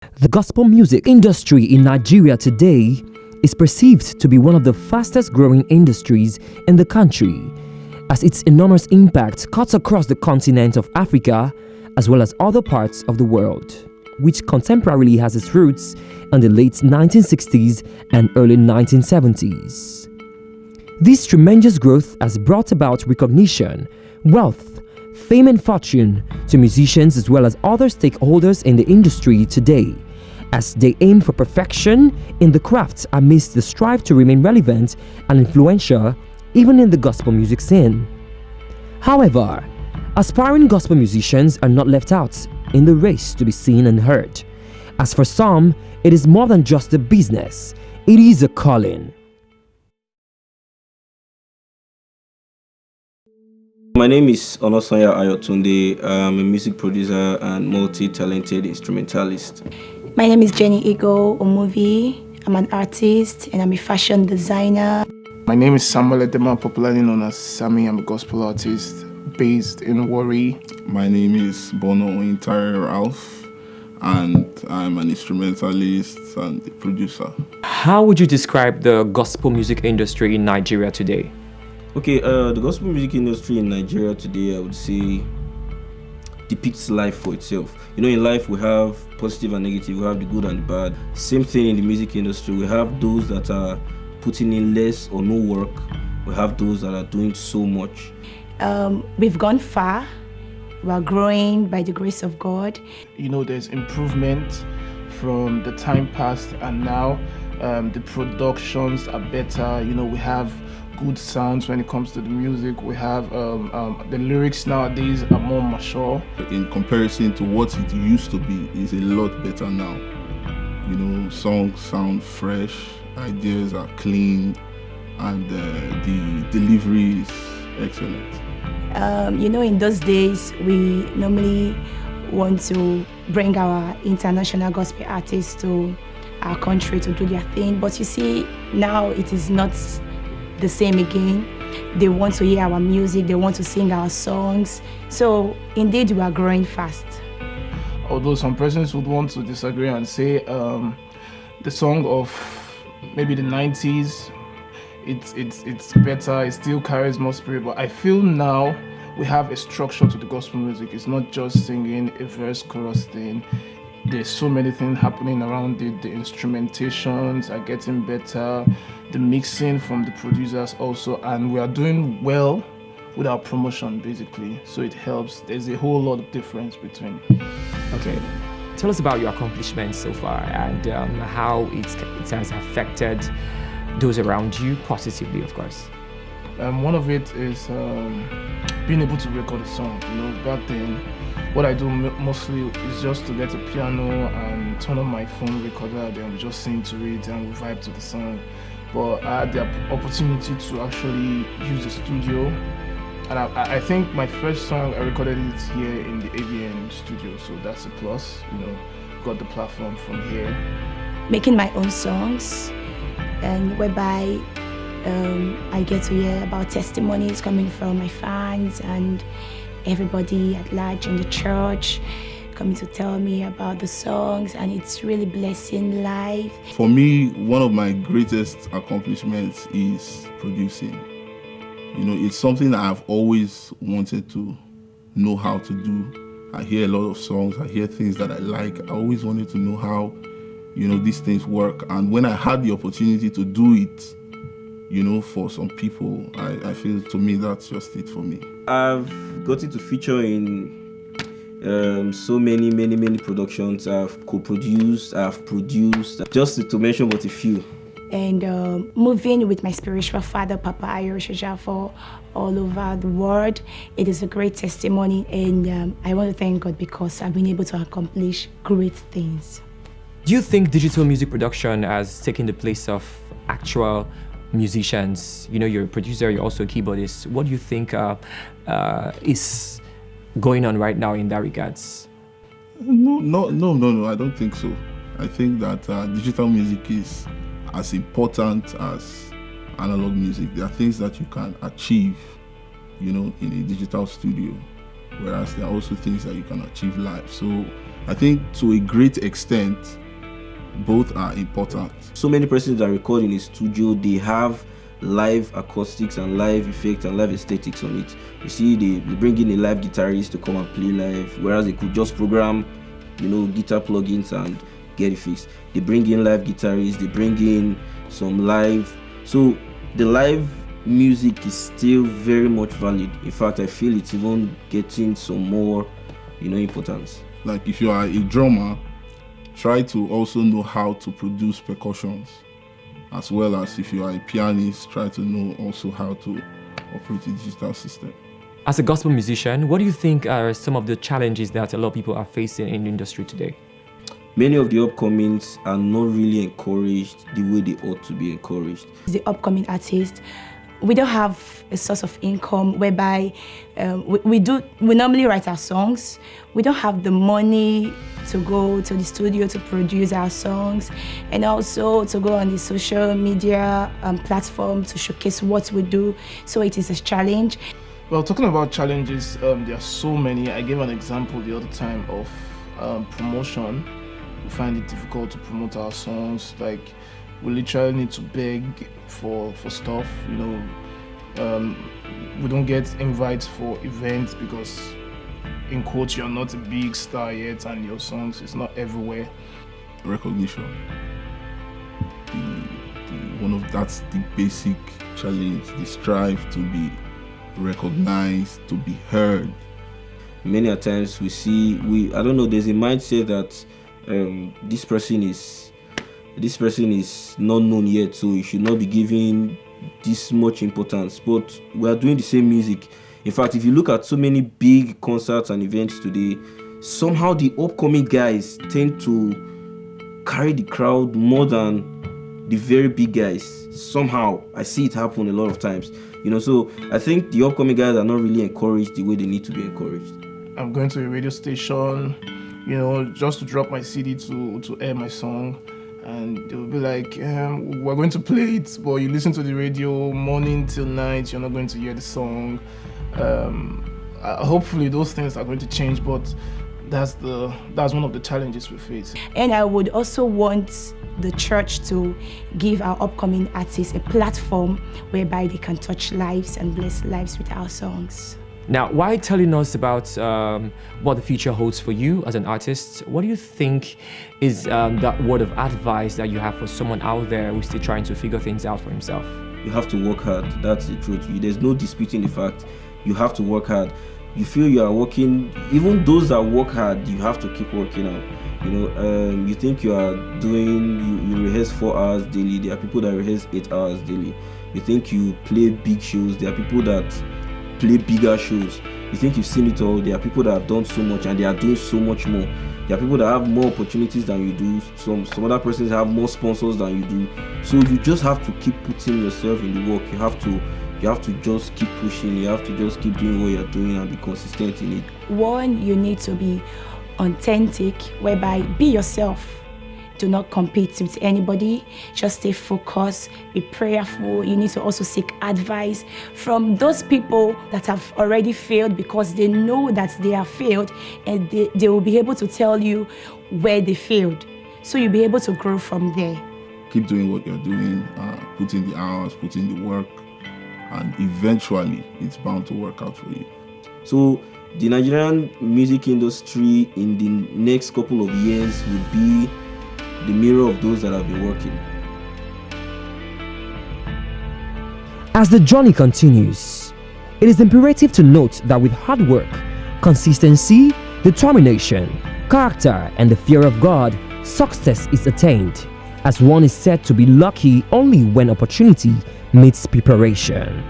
The gospel music industry in Nigeria today is perceived to be one of the fastest growing industries in the country, as its enormous impact cuts across the continent of Africa as well as other parts of the world, which contemporarily has its roots in the late 1960s and early 1970s. This tremendous growth has brought about recognition, wealth, fame and fortune to musicians as well as other stakeholders in the industry today, as they aim for perfection in the craft amidst the strive to remain relevant and influential even in the gospel music scene. However, aspiring gospel musicians are not left out in the race to be seen and heard, as for some, it is more than just a business, it is a calling. My name is Onosanya Ayotunde. I'm a music producer and multi-talented instrumentalist. My name is Jenny Ego Omovi. I'm an artist and I'm a fashion designer. My name is Samuel Edema, popularly known as Sammy. I'm a gospel artist based in Warri. My name is Bono Intare Ralph, and I'm an instrumentalist and a producer. How would you describe the gospel music industry in Nigeria today? Okay, the gospel music industry in Nigeria today, I would say, depicts life for itself. You know, in life we have positive and negative, we have the good and the bad. Same thing in the music industry. We have those that are putting in less or no work. We have those that are doing so much. We've gone far. We're growing by the grace of God. You know, there's improvement from the time past and now. The productions are better. You know, we have good sounds when it comes to the music. We have the lyrics nowadays are more mature. In comparison to what it used to be, is a lot better now. You know, songs sound fresh, ideas are clean, and the delivery is excellent. You know, in those days, we normally want to bring our international gospel artists to our country to do their thing. But you see, now it is not the same again. They want to hear our music, they want to sing our songs. So indeed, we are growing fast. Although some persons would want to disagree and say the song of maybe the 90s, it's better, it still carries more spirit. But I feel now we have a structure to the gospel music. It's not just singing a verse chorus thing. There's so many things happening around it. The instrumentations are getting better, the mixing from the producers also, and we are doing well with our promotion basically. So it helps. There's a whole lot of difference between. Okay, tell us about your accomplishments so far and how it has affected those around you positively, of course. One of it is being able to record a song. You know, back then, what I do mostly is just to get a piano and turn on my phone recorder, then we just sing to it and we vibe to the song. But I had the opportunity to actually use the studio, and I think my first song I recorded it here in the ABN studio, so that's a plus. You know, got the platform from here. Making my own songs, and whereby I get to hear about testimonies coming from my fans and everybody at large in the church coming to tell me about the songs, and it's really blessing life. For me, one of my greatest accomplishments is producing. You know, it's something that I've always wanted to know how to do. I hear a lot of songs, I hear things that I like. I always wanted to know how, you know, these things work. And when I had the opportunity to do it, you know, for some people, I feel to me that's just it for me. I've gotten to feature in so many productions. I've co-produced, I've produced, just to mention but a few. And moving with my spiritual father, Papa Ayo for all over the world, it is a great testimony, and I want to thank God because I've been able to accomplish great things. Do you think digital music production has taken the place of actual musicians? You know, you're a producer, you're also a keyboardist. What do you think is going on right now in that regards? No, I don't think so. I think that digital music is as important as analog music. There are things that you can achieve, you know, in a digital studio, whereas there are also things that you can achieve live. So I think to a great extent, both are important. So many persons that record in a studio, they have live acoustics and live effects and live aesthetics on it. You see, they bring in a live guitarist to come and play live, whereas they could just program, guitar plugins and get it fixed. They bring in live guitarists, they bring in some live. So the live music is still very much valid. In fact, I feel it's even getting some more, importance. Like if you are a drummer, try to also know how to produce percussions, as well as if you are a pianist, try to know also how to operate a digital system. As a gospel musician, what do you think are some of the challenges that a lot of people are facing in the industry today? Many of the upcomings are not really encouraged the way they ought to be encouraged. The upcoming artists, we don't have a source of income whereby we normally write our songs. We don't have the money to go to the studio to produce our songs, and also to go on the social media platform to showcase what we do. So it is a challenge. Well, talking about challenges, there are so many. I gave an example the other time of promotion. We find it difficult to promote our songs. Like, we literally need to beg for stuff. We don't get invites for events because, in quotes, you're not a big star yet, and your songs is not everywhere. Recognition. That's the basic challenge. The strive to be recognized, to be heard. Many a times there's a mindset that this person is not known yet, so you should not be giving this much importance. But we are doing the same music. In fact, if you look at so many big concerts and events today, somehow the upcoming guys tend to carry the crowd more than the very big guys. Somehow I see it happen a lot of times. So I think the upcoming guys are not really encouraged the way they need to be encouraged. I'm going to a radio station, just to drop my CD to air my song, and they'll be like, we're going to play it, but you listen to the radio morning till night, you're not going to hear the song. Hopefully those things are going to change, but that's one of the challenges we face. And I would also want the church to give our upcoming artists a platform whereby they can touch lives and bless lives with our songs. Now, while telling us about what the future holds for you as an artist, what do you think is that word of advice that you have for someone out there who's still trying to figure things out for himself? You have to work hard. That's the truth. There's no disputing the fact. You have to work hard. You feel you are working, even those that work hard, you have to keep working out. You think you are you rehearse 4 hours daily. There are people that rehearse 8 hours daily. You think you play big shows. There are people that play bigger shows. You think you've seen it all. There are people that have done so much and they are doing so much more. There are people that have more opportunities than you do. Some other persons have more sponsors than you do. So you just have to keep putting yourself in the work. You have to just keep pushing. You have to just keep doing what you're doing and be consistent in it. One, you need to be authentic, whereby be yourself. Do not compete with anybody. Just stay focused, be prayerful. You need to also seek advice from those people that have already failed, because they know that they have failed, and they will be able to tell you where they failed. So you'll be able to grow from there. Keep doing what you're doing, put in the hours, put in the work, and eventually it's bound to work out for you. So the Nigerian music industry in the next couple of years will be the mirror of those that have been working. As the journey continues, it is imperative to note that with hard work, consistency, determination, character, and the fear of God, success is attained, as one is said to be lucky only when opportunity meets preparation.